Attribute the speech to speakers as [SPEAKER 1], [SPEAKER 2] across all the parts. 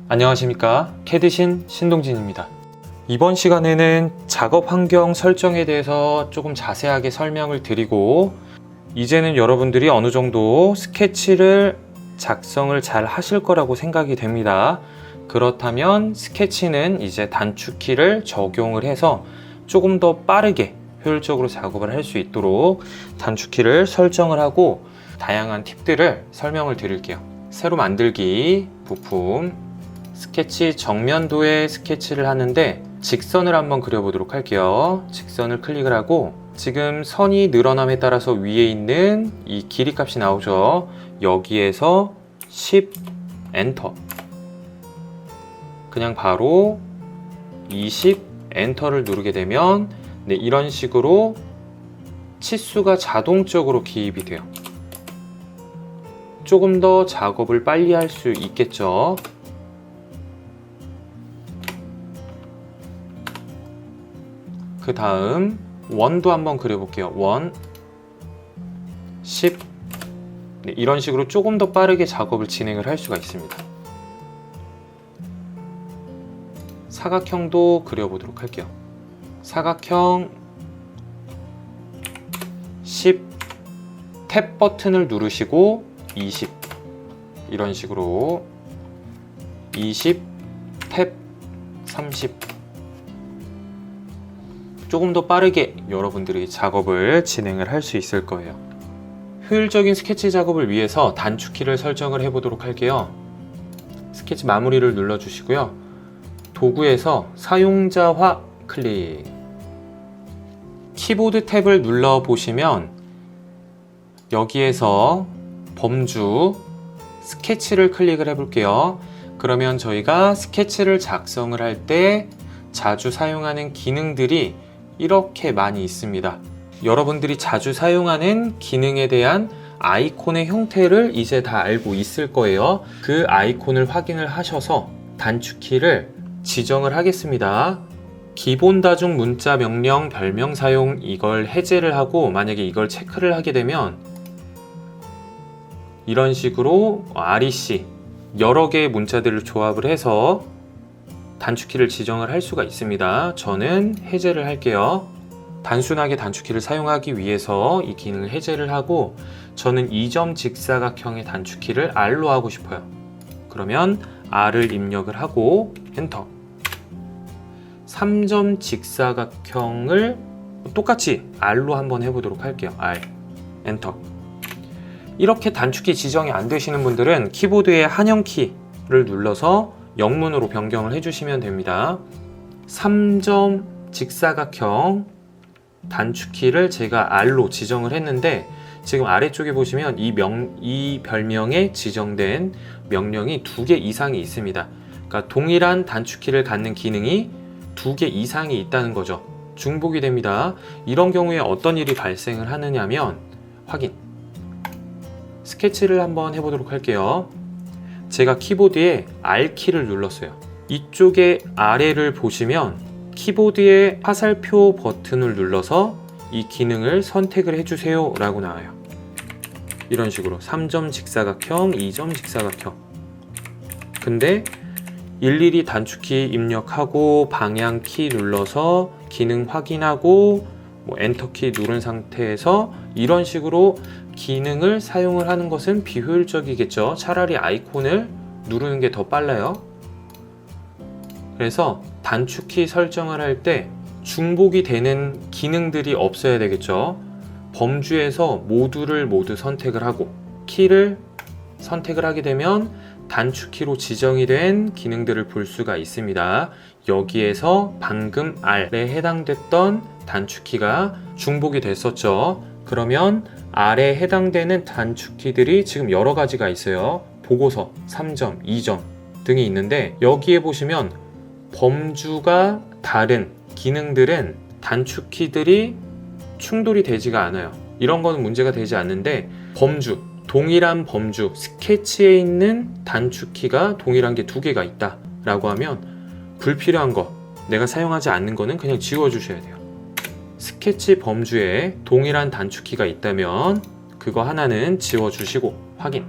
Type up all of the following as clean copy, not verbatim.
[SPEAKER 1] 안녕하십니까, 캐드신 신동진입니다. 이번 시간에는 작업 환경 설정에 대해서 조금 자세하게 설명을 드리고, 이제는 여러분들이 어느 정도 스케치를 작성을 잘 하실 거라고 생각이 됩니다. 그렇다면 스케치는 이제 단축키를 적용을 해서 조금 더 빠르게 효율적으로 작업을 할 수 있도록 단축키를 설정을 하고 다양한 팁들을 설명을 드릴게요. 새로 만들기 부품, 스케치 정면도에 스케치를 하는데 직선을 한번 그려보도록 할게요. 직선을 클릭을 하고 지금 선이 늘어남에 따라서 위에 있는 이 길이 값이 나오죠. 여기에서 10 엔터, 그냥 바로 20 엔터를 누르게 되면 이런 식으로 치수가 자동적으로 기입이 돼요. 조금 더 작업을 빨리 할 수 있겠죠. 그 다음 원도 한번 그려볼게요. 원 10, 이런 식으로 조금 더 빠르게 작업을 진행을 할 수가 있습니다. 사각형도 그려보도록 할게요. 사각형 10, 탭 버튼을 누르시고 20, 이런 식으로 20, 탭 30, 조금 더 빠르게 여러분들이 작업을 진행을 할 수 있을 거예요. 효율적인 스케치 작업을 위해서 단축키를 설정을 해 보도록 할게요. 스케치 마무리를 눌러 주시고요. 도구에서 사용자화 클릭, 키보드 탭을 눌러 보시면 여기에서 범주 스케치를 클릭을 해 볼게요. 그러면 저희가 스케치를 작성을 할 때 자주 사용하는 기능들이 이렇게 많이 있습니다. 여러분들이 자주 사용하는 기능에 대한 아이콘의 형태를 이제 다 알고 있을 거예요. 그 아이콘을 확인을 하셔서 단축키를 지정을 하겠습니다. 기본 다중 문자 명령 별명 사용, 이걸 해제를 하고 만약에 이걸 체크를 하게 되면 이런 식으로 REC 여러 개의 문자들을 조합을 해서 단축키를 지정을 할 수가 있습니다. 저는 해제를 할게요. 단순하게 단축키를 사용하기 위해서 이 기능을 해제를 하고 저는 2점 직사각형의 단축키를 R로 하고 싶어요. 그러면 R을 입력을 하고 엔터. 3점 직사각형을 똑같이 R로 한번 해보도록 할게요. R, 엔터. 이렇게 단축키 지정이 안 되시는 분들은 키보드의 한영키를 눌러서 영문으로 변경을 해주시면 됩니다. 3점 직사각형 단축키를 제가 R로 지정을 했는데 지금 아래쪽에 보시면 이 별명에 지정된 명령이 2개 이상이 있습니다. 그러니까 동일한 단축키를 갖는 기능이 2개 이상이 있다는 거죠. 중복이 됩니다. 이런 경우에 어떤 일이 발생을 하느냐면 확인. 스케치를 한번 해보도록 할게요. 제가 키보드에 R키를 눌렀어요. 이쪽에 아래를 보시면 키보드의 화살표 버튼을 눌러서 이 기능을 선택을 해주세요 라고 나와요. 이런 식으로 3점 직사각형, 2점 직사각형. 근데 일일이 단축키 입력하고 방향키 눌러서 기능 확인하고 엔터키 누른 상태에서 이런 식으로 기능을 사용을 하는 것은 비효율적이겠죠. 차라리 아이콘을 누르는 게 더 빨라요. 그래서 단축키 설정을 할 때 중복이 되는 기능들이 없어야 되겠죠. 범주에서 모두를 모두 선택을 하고 키를 선택을 하게 되면 단축키로 지정이 된 기능들을 볼 수가 있습니다. 여기에서 방금 R에 해당됐던 단축키가 중복이 됐었죠. 그러면 R에 해당되는 단축키들이 지금 여러 가지가 있어요. 보고서, 3점, 2점 등이 있는데 여기에 보시면 범주가 다른 기능들은 단축키들이 충돌이 되지가 않아요. 이런 거는 문제가 되지 않는데 범주, 동일한 범주, 스케치에 있는 단축키가 동일한 게 2개가 있다 라고 하면 불필요한 거, 내가 사용하지 않는 거는 그냥 지워 주셔야 돼요. 스케치 범주에 동일한 단축키가 있다면 그거 하나는 지워 주시고 확인.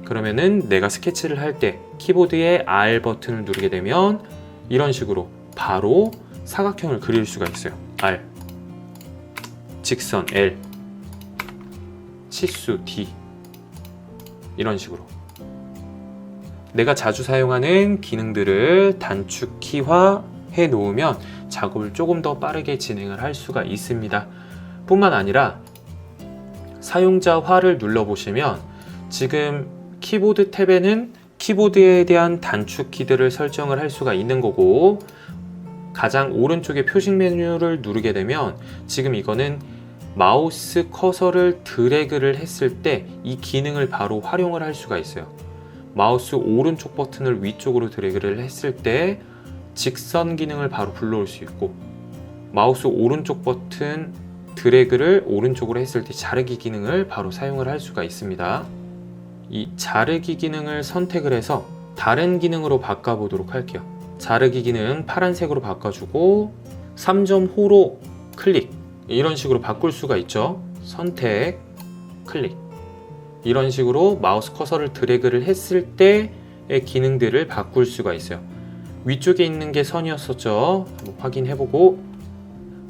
[SPEAKER 1] 그러면은 내가 스케치를 할 때 키보드의 R 버튼을 누르게 되면 이런 식으로 바로 사각형을 그릴 수가 있어요. R, 직선 L, 치수 D, 이런 식으로 내가 자주 사용하는 기능들을 단축키화해 놓으면 작업을 조금 더 빠르게 진행을 할 수가 있습니다. 뿐만 아니라 사용자화를 눌러보시면 지금 키보드 탭에는 키보드에 대한 단축키들을 설정을 할 수가 있는 거고, 가장 오른쪽에 표식 메뉴를 누르게 되면 지금 이거는 마우스 커서를 드래그를 했을 때 이 기능을 바로 활용을 할 수가 있어요. 마우스 오른쪽 버튼을 위쪽으로 드래그를 했을 때 직선 기능을 바로 불러올 수 있고, 마우스 오른쪽 버튼 드래그를 오른쪽으로 했을 때 자르기 기능을 바로 사용을 할 수가 있습니다. 이 자르기 기능을 선택을 해서 다른 기능으로 바꿔보도록 할게요. 자르기 기능 파란색으로 바꿔주고 3.5로 클릭, 이런 식으로 바꿀 수가 있죠. 선택, 클릭, 이런 식으로 마우스 커서를 드래그를 했을 때의 기능들을 바꿀 수가 있어요. 위쪽에 있는 게 선이었었죠. 한번 확인해보고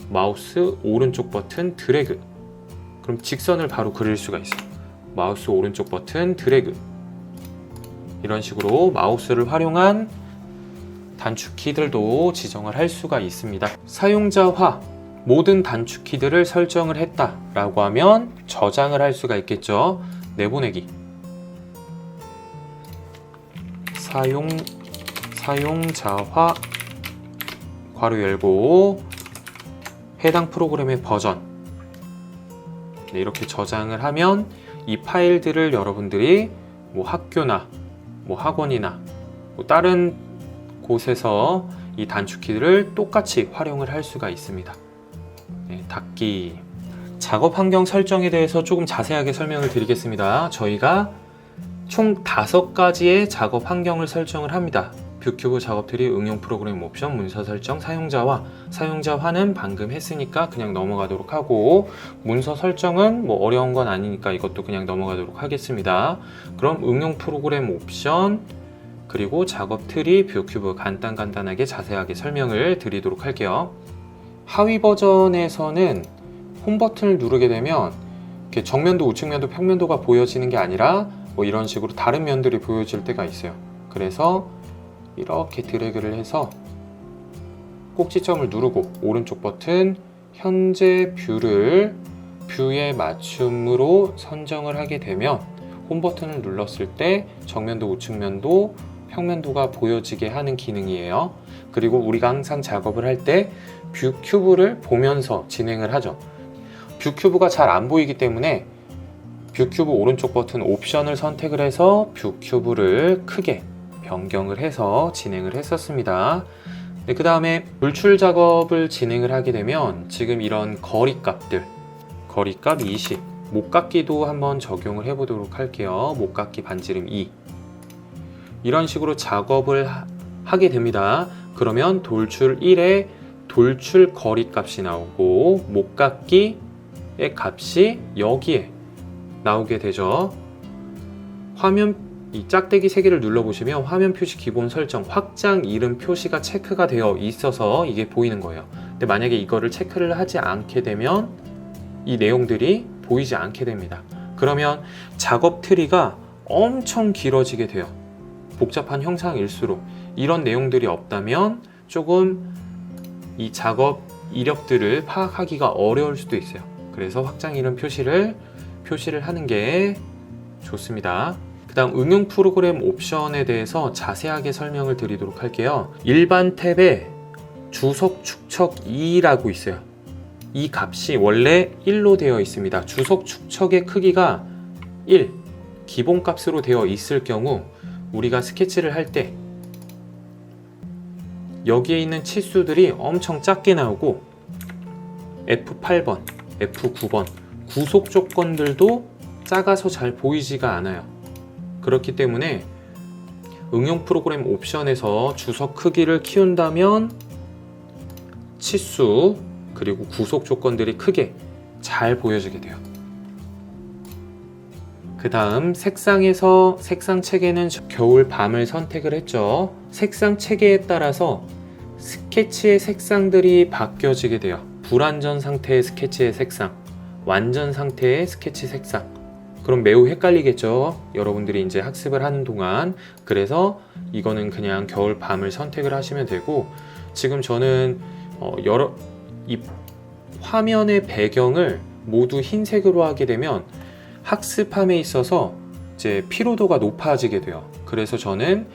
[SPEAKER 1] 마우스 오른쪽 버튼 드래그, 그럼 직선을 바로 그릴 수가 있어요. 마우스 오른쪽 버튼 드래그, 이런 식으로 마우스를 활용한 단축키들도 지정을 할 수가 있습니다. 사용자화, 모든 단축키들을 설정을 했다라고 하면 저장을 할 수가 있겠죠. 내보내기, 사용자화 괄호 열고 해당 프로그램의 버전, 네, 이렇게 저장을 하면 이 파일들을 여러분들이 뭐 학교나 뭐 학원이나 뭐 다른 곳에서 이 단축키들을 똑같이 활용을 할 수가 있습니다. 네, 닫기. 작업 환경 설정에 대해서 조금 자세하게 설명을 드리겠습니다. 저희가 총 5가지의 작업 환경을 설정을 합니다. 뷰큐브 작업 트리, 응용 프로그램 옵션, 문서 설정, 사용자화. 사용자화는 방금 했으니까 그냥 넘어가도록 하고, 문서 설정은 뭐 어려운 건 아니니까 이것도 그냥 넘어가도록 하겠습니다. 그럼 응용 프로그램 옵션, 그리고 작업 트리, 뷰큐브 간단하게 자세하게 설명을 드리도록 할게요. 하위 버전에서는 홈 버튼을 누르게 되면 이렇게 정면도, 우측면도, 평면도가 보여지는 게 아니라 뭐 이런 식으로 다른 면들이 보여질 때가 있어요. 그래서 이렇게 드래그를 해서 꼭지점을 누르고 오른쪽 버튼 현재 뷰를 뷰에 맞춤으로 선정을 하게 되면 홈 버튼을 눌렀을 때 정면도, 우측면도, 평면도가 보여지게 하는 기능이에요. 그리고 우리가 항상 작업을 할 때 뷰 큐브를 보면서 진행을 하죠. 뷰 큐브가 잘 안 보이기 때문에 뷰 큐브 오른쪽 버튼 옵션을 선택을 해서 뷰 큐브를 크게 변경을 해서 진행을 했었습니다. 네, 그 다음에 돌출 작업을 진행을 하게 되면 지금 이런 거리값들, 거리값 20, 목깎기도 한번 적용을 해 보도록 할게요. 목깎기 반지름 2, 이런 식으로 작업을 하게 됩니다. 그러면 돌출 1에 돌출 거리 값이 나오고 목깎기의 값이 여기에 나오게 되죠. 화면 이 짝대기 3개를 눌러보시면 화면 표시 기본 설정 확장 이름 표시가 체크가 되어 있어서 이게 보이는 거예요. 근데 만약에 이거를 체크를 하지 않게 되면 이 내용들이 보이지 않게 됩니다. 그러면 작업 트리가 엄청 길어지게 돼요. 복잡한 형상일수록 이런 내용들이 없다면 조금 이 작업 이력들을 파악하기가 어려울 수도 있어요. 그래서 확장 이름 표시를 하는 게 좋습니다. 그 다음 응용 프로그램 옵션에 대해서 자세하게 설명을 드리도록 할게요. 일반 탭에 주석 축척 2라고 있어요. 이 값이 원래 1로 되어 있습니다. 주석 축척의 크기가 1 기본 값으로 되어 있을 경우 우리가 스케치를 할 때 여기에 있는 치수들이 엄청 작게 나오고 F8번, F9번 구속 조건들도 작아서 잘 보이지가 않아요. 그렇기 때문에 응용 프로그램 옵션에서 주석 크기를 키운다면 치수 그리고 구속 조건들이 크게 잘 보여지게 돼요. 그 다음 색상에서 색상 체계는 겨울 밤을 선택을 했죠. 색상 체계에 따라서 스케치의 색상들이 바뀌어지게 돼요. 불완전 상태의 스케치의 색상, 완전 상태의 스케치 색상. 그럼 매우 헷갈리겠죠. 여러분들이 이제 학습을 하는 동안. 그래서 이거는 그냥 겨울 밤을 선택을 하시면 되고, 지금 저는 이 화면의 배경을 모두 흰색으로 하게 되면 학습함에 있어서 이제 피로도가 높아지게 돼요. 그래서 저는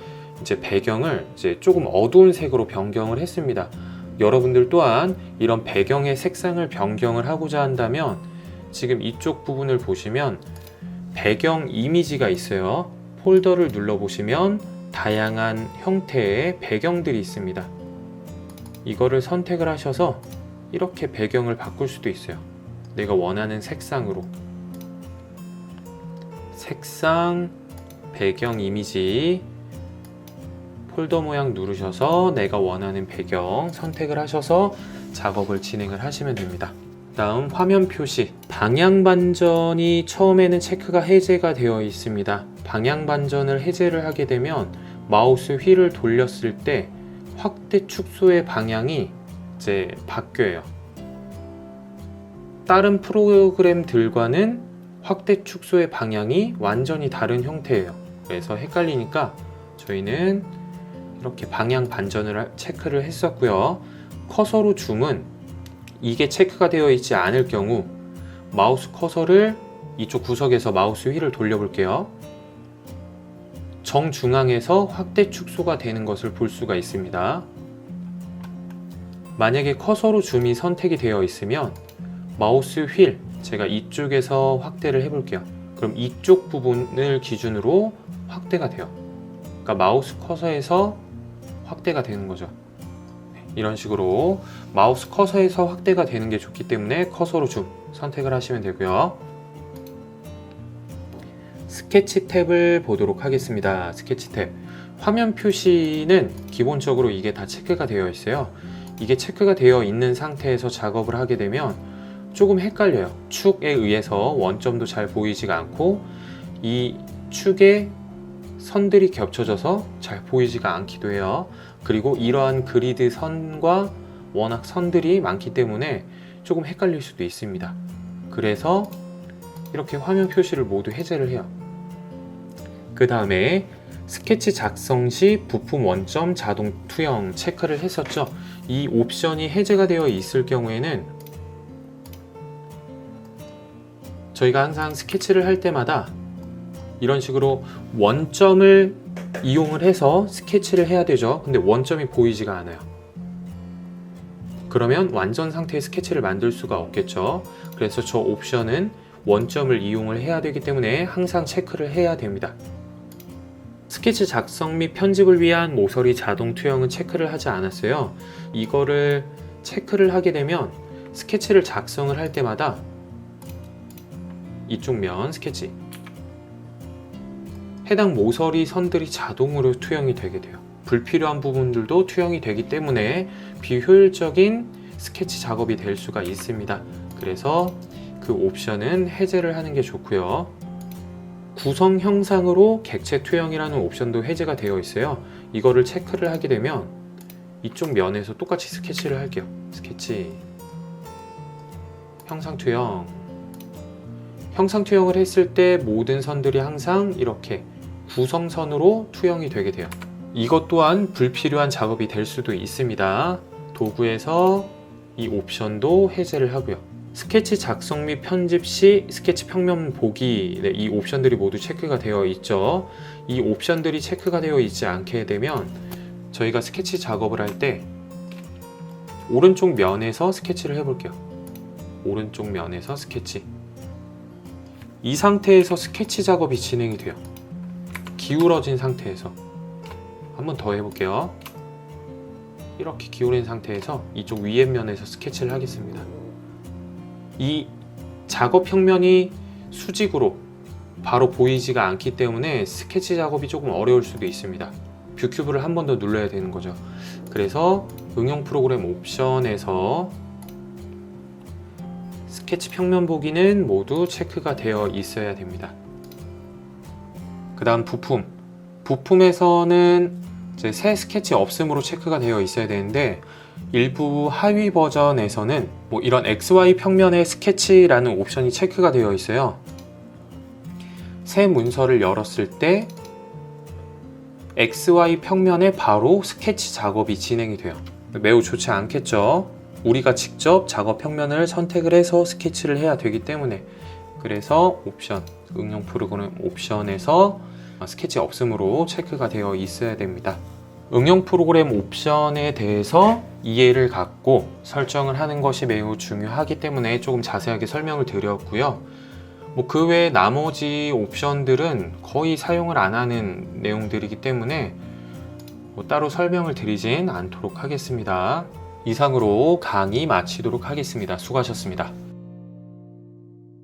[SPEAKER 1] 이제 배경을 이제 조금 어두운 색으로 변경을 했습니다. 여러분들 또한 이런 배경의 색상을 변경을 하고자 한다면 지금 이쪽 부분을 보시면 배경 이미지가 있어요. 폴더를 눌러보시면 다양한 형태의 배경들이 있습니다. 이거를 선택을 하셔서 이렇게 배경을 바꿀 수도 있어요. 내가 원하는 색상으로. 색상, 배경 이미지, 폴더 모양 누르셔서 내가 원하는 배경 선택을 하셔서 작업을 진행을 하시면 됩니다. 다음 화면 표시, 방향 반전이 처음에는 체크가 해제가 되어 있습니다. 방향 반전을 해제를 하게 되면 마우스 휠을 돌렸을 때 확대 축소의 방향이 이제 바뀌어요. 다른 프로그램들과는 확대 축소의 방향이 완전히 다른 형태예요. 그래서 헷갈리니까 저희는 이렇게 방향 반전을 체크를 했었고요. 커서로 줌은 이게 체크가 되어 있지 않을 경우 마우스 커서를 이쪽 구석에서 마우스 휠을 돌려볼게요. 정중앙에서 확대 축소가 되는 것을 볼 수가 있습니다. 만약에 커서로 줌이 선택이 되어 있으면 마우스 휠, 제가 이쪽에서 확대를 해볼게요. 그럼 이쪽 부분을 기준으로 확대가 돼요. 그러니까 마우스 커서에서 확대가 되는 거죠. 이런 식으로 마우스 커서에서 확대가 되는 게 좋기 때문에 커서로 줌 선택을 하시면 되고요. 스케치 탭을 보도록 하겠습니다. 스케치 탭. 화면 표시는 기본적으로 이게 다 체크가 되어 있어요. 이게 체크가 되어 있는 상태에서 작업을 하게 되면 조금 헷갈려요. 축에 의해서 원점도 잘 보이지가 않고 이 축에 선들이 겹쳐져서 잘 보이지가 않기도 해요. 그리고 이러한 그리드 선과 워낙 선들이 많기 때문에 조금 헷갈릴 수도 있습니다. 그래서 이렇게 화면 표시를 모두 해제를 해요. 그 다음에 스케치 작성 시 부품 원점 자동 투영 체크를 했었죠. 이 옵션이 해제가 되어 있을 경우에는 저희가 항상 스케치를 할 때마다 이런 식으로 원점을 이용을 해서 스케치를 해야 되죠. 근데 원점이 보이지가 않아요. 그러면 완전 상태의 스케치를 만들 수가 없겠죠. 그래서 저 옵션은 원점을 이용을 해야 되기 때문에 항상 체크를 해야 됩니다. 스케치 작성 및 편집을 위한 모서리 자동 투영은 체크를 하지 않았어요. 이거를 체크를 하게 되면 스케치를 작성을 할 때마다 이쪽 면 스케치 해당 모서리 선들이 자동으로 투영이 되게 돼요. 불필요한 부분들도 투영이 되기 때문에 비효율적인 스케치 작업이 될 수가 있습니다. 그래서 그 옵션은 해제를 하는 게 좋고요. 구성 형상으로 객체 투영이라는 옵션도 해제가 되어 있어요. 이거를 체크를 하게 되면 이쪽 면에서 똑같이 스케치를 할게요. 스케치 형상 투영. 형상 투영을 했을 때 모든 선들이 항상 이렇게 구성선으로 투영이 되게 돼요. 이것 또한 불필요한 작업이 될 수도 있습니다. 도구에서 이 옵션도 해제를 하고요. 스케치 작성 및 편집 시 스케치 평면 보기, 이 옵션들이 모두 체크가 되어 있죠. 이 옵션들이 체크가 되어 있지 않게 되면 저희가 스케치 작업을 할 때 오른쪽 면에서 스케치를 해볼게요. 오른쪽 면에서 스케치. 이 상태에서 스케치 작업이 진행이 돼요. 기울어진 상태에서 한 번 더 해볼게요. 이렇게 기울인 상태에서 이쪽 위에 면에서 스케치를 하겠습니다. 이 작업 평면이 수직으로 바로 보이지가 않기 때문에 스케치 작업이 조금 어려울 수도 있습니다. 뷰 큐브를 한 번 더 눌러야 되는 거죠. 그래서 응용 프로그램 옵션에서 스케치 평면 보기는 모두 체크가 되어 있어야 됩니다. 그 다음 부품. 부품에서는 이제 새 스케치 없음으로 체크가 되어 있어야 되는데 일부 하위 버전에서는 뭐 이런 XY 평면의 스케치라는 옵션이 체크가 되어 있어요. 새 문서를 열었을 때 XY 평면에 바로 스케치 작업이 진행이 돼요. 매우 좋지 않겠죠? 우리가 직접 작업 평면을 선택을 해서 스케치를 해야 되기 때문에. 그래서 옵션, 응용 프로그램 옵션에서 스케치 없음으로 체크가 되어 있어야 됩니다. 응용 프로그램 옵션에 대해서 이해를 갖고 설정을 하는 것이 매우 중요하기 때문에 조금 자세하게 설명을 드렸고요. 뭐 그 외에 나머지 옵션들은 거의 사용을 안 하는 내용들이기 때문에 뭐 따로 설명을 드리진 않도록 하겠습니다. 이상으로 강의 마치도록 하겠습니다. 수고하셨습니다.